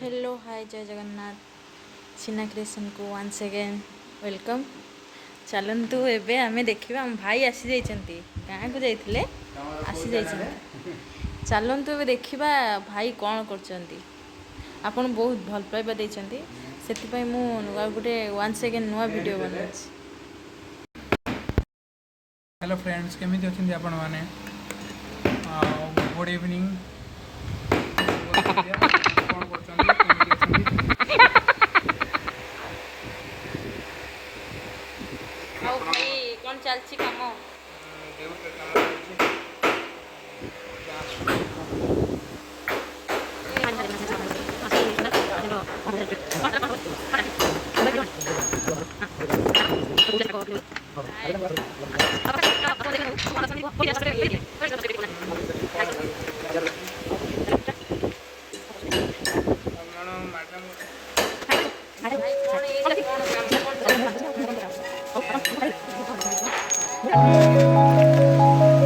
Hello hi जय जगन्नाथ सीना creation को वन्स अगेन वेलकम। चलतु एबे आमे देखिबा हम भाई आसी जाइछन्ती गाँ को जाइथिले आसी जाइछन्ती। चलतु एबे देखिबा भाई कौन करछन्ती। आपन बहुत भल पाइबा दैछन्ती सेति पई मु गोटे वन्स अगेन नुआ वीडियो बनाउछि। हेलो फ्रेंड्स केमी अच्छे आपण मैंने गुड इवनिंग कौन आओ भाई कौन चलछि काम भाई कौन ये कौन काम कौन चलछि।